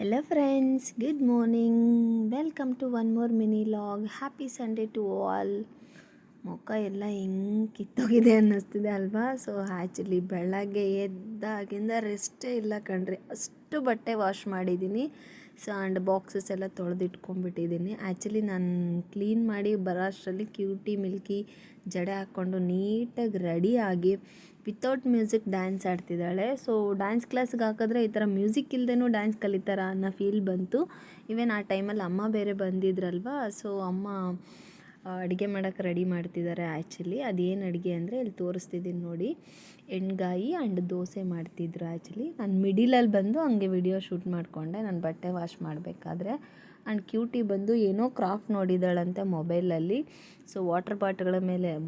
Hello friends, good morning. Welcome to one more mini log. Happy Sunday to all. ಮುಖ ಎಲ್ಲ ಹೆಂಗೆ ಕಿತ್ತೋಗಿದೆ ಅನ್ನಿಸ್ತಿದೆ ಅಲ್ವಾ. ಸೊ ಆ್ಯಕ್ಚುಲಿ ಬೆಳಗ್ಗೆ ಎದ್ದಾಗಿಂದ ರೆಸ್ಟೇ ಇಲ್ಲ ಕಣ್ರಿ, ಅಷ್ಟು ಬಟ್ಟೆ ವಾಶ್ ಮಾಡಿದ್ದೀನಿ. ಸೊ ಆ್ಯಂಡ್ ಬಾಕ್ಸಸ್ ಎಲ್ಲ ತೊಳೆದಿಟ್ಕೊಂಡ್ಬಿಟ್ಟಿದ್ದೀನಿ. ಆ್ಯಕ್ಚುಲಿ ನಾನು ಕ್ಲೀನ್ ಮಾಡಿ ಬರೋ ಅಷ್ಟರಲ್ಲಿ ಕ್ಯೂಟಿ ಮಿಲ್ಕಿ ಜಡೆ ಹಾಕ್ಕೊಂಡು ನೀಟಾಗಿ ರೆಡಿಯಾಗಿ ವಿತೌಟ್ ಮ್ಯೂಸಿಕ್ ಡ್ಯಾನ್ಸ್ ಆಡ್ತಿದ್ದಾಳೆ. ಸೊ ಡ್ಯಾನ್ಸ್ ಕ್ಲಾಸ್ಗೆ ಹಾಕಿದ್ರೆ ಈ ಥರ ಮ್ಯೂಸಿಕ್ ಇಲ್ಲದೇನೂ ಡ್ಯಾನ್ಸ್ ಕಲಿತಾರ ಅನ್ನೋ ಫೀಲ್ ಬಂತು. ಈವನ್ ಆ ಟೈಮಲ್ಲಿ ಅಮ್ಮ ಬೇರೆ ಬಂದಿದ್ರಲ್ವ. ಸೊ ಅಮ್ಮ ಅಡುಗೆ ಮಾಡೋಕ್ಕೆ ರೆಡಿ ಮಾಡ್ತಿದ್ದಾರೆ. ಆ್ಯಕ್ಚುಲಿ ಅದೇನು ಅಡುಗೆ ಅಂದರೆ ಇಲ್ಲಿ ತೋರಿಸ್ತಿದ್ದೀನಿ ನೋಡಿ, ಎಣ್ಗಾಯಿ ಆ್ಯಂಡ್ ದೋಸೆ ಮಾಡ್ತಿದ್ರು. ಆ್ಯಕ್ಚುಲಿ ನಾನು ಮಿಡಿಲಲ್ಲಿ ಬಂದು ಹಂಗೆ ವಿಡಿಯೋ ಶೂಟ್ ಮಾಡಿಕೊಂಡೆ ನಾನು ಬಟ್ಟೆ ವಾಶ್ ಮಾಡಬೇಕಾದ್ರೆ. ಆ್ಯಂಡ್ ಕ್ಯೂಟಿ ಬಂದು ಏನೋ ಕ್ರಾಫ್ಟ್ ನೋಡಿದ್ದಾಳಂತೆ ಮೊಬೈಲಲ್ಲಿ. ಸೊ ವಾಟರ್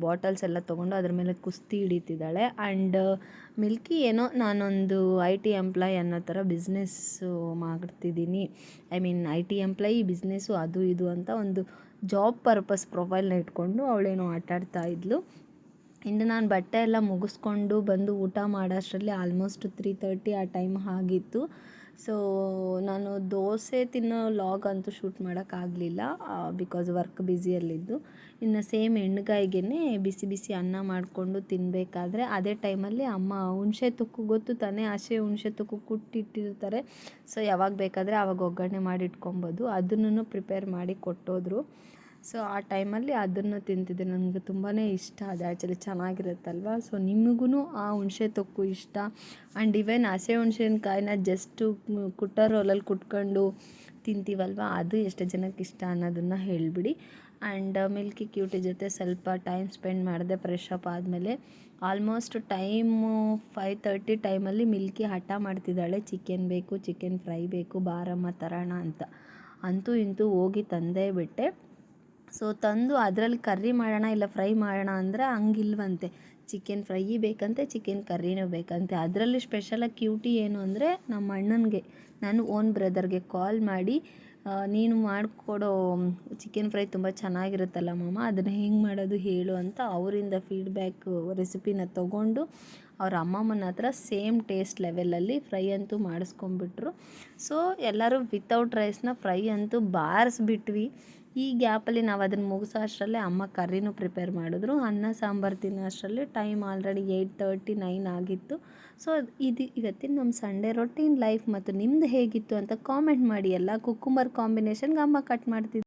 ಬಾಟಲ್ಸ್ ಎಲ್ಲ ತೊಗೊಂಡು ಅದ್ರ ಮೇಲೆ ಕುಸ್ತಿ ಹಿಡಿತಿದ್ದಾಳೆ. ಆ್ಯಂಡ್ ಮಿಲ್ಕಿ ಏನೋ ನಾನೊಂದು IT ಎಂಪ್ಲಾಯ್ ಅನ್ನೋ ಥರ ಬಿಸ್ನೆಸ್ಸು ಮಾಡ್ತಿದ್ದೀನಿ. IT ಎಂಪ್ಲಾಯಿ ಬಿಸ್ನೆಸ್ಸು ಅದು ಇದು ಅಂತ ಒಂದು ಜಾಬ್ ಪರ್ಪಸ್ ಪ್ರೊಫೈಲ್ನ ಇಟ್ಕೊಂಡು ಅವಳೇನೋ ಆಟಾಡ್ತಾ ಇದ್ಲು. ಇನ್ನು ನಾನು ಬಟ್ಟೆ ಎಲ್ಲ ಮುಗಿಸ್ಕೊಂಡು ಬಂದು ಊಟ ಮಾಡೋಷ್ಟರಲ್ಲಿ ಆಲ್ಮೋಸ್ಟ್ 3:30 ಆ ಟೈಮ್ ಆಗಿತ್ತು. ಸೊ ನಾನು ದೋಸೆ ತಿನ್ನೋ ಲಾಗ್ ಅಂತೂ ಶೂಟ್ ಮಾಡೋಕ್ಕಾಗಲಿಲ್ಲ, ಬಿಕಾಸ್ ವರ್ಕ್ ಬ್ಯುಸಿಯಲ್ಲಿದ್ದು. ಇನ್ನು ಸೇಮ್ ಎಣ್ಗಾಯಿಗೆ ಬಿಸಿ ಬಿಸಿ ಅನ್ನ ಮಾಡಿಕೊಂಡು ತಿನ್ನಬೇಕಾದ್ರೆ ಅದೇ ಟೈಮಲ್ಲಿ ಅಮ್ಮ ಹುಣಸೆ ತೊಕ್ಕು ಗೊತ್ತು ತಾನೇ, ಹಸೆ ಹುಣಸೆ ತೊಕ್ಕು ಕುಟ್ಟಿಟ್ಟಿರ್ತಾರೆ. ಸೊ ಯಾವಾಗ ಬೇಕಾದರೆ ಆವಾಗ ಒಗ್ಗರಣೆ ಮಾಡಿ ಇಟ್ಕೊಬೋದು, ಅದನ್ನು ಪ್ರಿಪೇರ್ ಮಾಡಿ ಕೊಟ್ಟೋದ್ರು. ಸೊ ಆ ಟೈಮಲ್ಲಿ ಅದನ್ನು ತಿಂತಿದ್ದೆ. ನನಗೆ ತುಂಬಾ ಇಷ್ಟ ಅದು, ಆ್ಯಕ್ಚುಲಿ ಚೆನ್ನಾಗಿರುತ್ತಲ್ವ. ಸೊ ನಿಮಗೂ ಆ ಹುಣಸೆ ತೊಕ್ಕು ಇಷ್ಟ? ಆ್ಯಂಡ್ ಇವನ್ ಹಸೆ ಹುಣಸೆಕಾಯಿನ ಜಸ್ಟು ಕುಟ್ಟರ್ ರೋಲಲ್ಲಿ ಕುಟ್ಕೊಂಡು ತಿಂತೀವಲ್ವ, ಅದು ಎಷ್ಟು ಜನಕ್ಕೆ ಇಷ್ಟ ಅನ್ನೋದನ್ನು ಹೇಳಿಬಿಡಿ. ಆ್ಯಂಡ್ ಮಿಲ್ಕಿ ಕ್ಯೂಟಿ ಜೊತೆ ಸ್ವಲ್ಪ ಟೈಮ್ ಸ್ಪೆಂಡ್ ಮಾಡಿದೆ. ಫ್ರೆಶ್ ಅಪ್ ಆದಮೇಲೆ ಆಲ್ಮೋಸ್ಟ್ ಟೈಮು 5:30 ಟೈಮಲ್ಲಿ ಮಿಲ್ಕಿ ಹಠ ಮಾಡ್ತಿದ್ದಾಳೆ, ಚಿಕನ್ ಬೇಕು, ಚಿಕನ್ ಫ್ರೈ ಬೇಕು, ಬಾರಮ್ಮ ತರೋಣ ಅಂತ. ಅಂತೂ ಇಂತೂ ಹೋಗಿ ತಂದೇ ಬಿಟ್ಟೆ. ಸೊ ತಂದು ಅದರಲ್ಲಿ ಕರ್ರಿ ಮಾಡೋಣ ಇಲ್ಲ ಫ್ರೈ ಮಾಡೋಣ ಅಂದರೆ ಹಂಗಿಲ್ವಂತೆ, ಚಿಕನ್ ಫ್ರೈ ಬೇಕಂತೆ, ಚಿಕನ್ ಕರ್ರಿನೂ ಬೇಕಂತೆ. ಅದರಲ್ಲಿ ಸ್ಪೆಷಲಾಗಿ ಕ್ಯೂಟಿ ಏನು ಅಂದರೆ ನಮ್ಮ ಅಣ್ಣನಿಗೆ, ನಾನು ಓನ್ ಬ್ರದರ್ಗೆ ಕಾಲ್ ಮಾಡಿ ನೀನು ಮಾಡಿಕೊಡೋ ಚಿಕನ್ ಫ್ರೈ ತುಂಬ ಚೆನ್ನಾಗಿರುತ್ತಲ್ಲ ಮಾಮ, ಅದನ್ನು ಹೆಂಗೆ ಮಾಡೋದು ಹೇಳು ಅಂತ ಅವರಿಂದ ಫೀಡ್ಬ್ಯಾಕು ರೆಸಿಪಿನ ತೊಗೊಂಡು ಅವ್ರ ಅಮ್ಮಮ್ಮನ ಹತ್ರ ಸೇಮ್ ಟೇಸ್ಟ್ ಲೆವೆಲಲ್ಲಿ ಫ್ರೈ ಅಂತೂ ಮಾಡಿಸ್ಕೊಂಬಿಟ್ರು. ಸೊ ಎಲ್ಲರೂ ವಿತೌಟ್ ರೈಸ್ನ ಫ್ರೈ ಅಂತೂ ಬಾರಿಸ್ಬಿಟ್ವಿ. ಈ ಗ್ಯಾಪಲ್ಲಿ ನಾವು ಅದನ್ನು ಮುಗಿಸೋ ಅಷ್ಟರಲ್ಲೇ ಅಮ್ಮ ಕರ್ರಿನೂ ಪ್ರಿಪೇರ್ ಮಾಡಿದ್ರು. ಅನ್ನ ಸಾಂಬಾರು ತಿನ್ನೋ ಅಷ್ಟರಲ್ಲಿ ಟೈಮ್ ಆಲ್ರೆಡಿ 8:30, 9 ಆಗಿತ್ತು. ಸೊ ಇದು ಇವತ್ತಿನ ನಮ್ಮ ಸಂಡೇ ರೊಟೀನ್ ಲೈಫ್. ಮತ್ತು ನಿಮ್ಮದು ಹೇಗಿತ್ತು ಅಂತ ಕಾಮೆಂಟ್ ಮಾಡಿ. ಎಲ್ಲ ಕುಕ್ಕುಂಬರ್ ಕಾಂಬಿನೇಷನ್ಗೆ ಅಮ್ಮ ಕಟ್ ಮಾಡ್ತಿದ್ರು.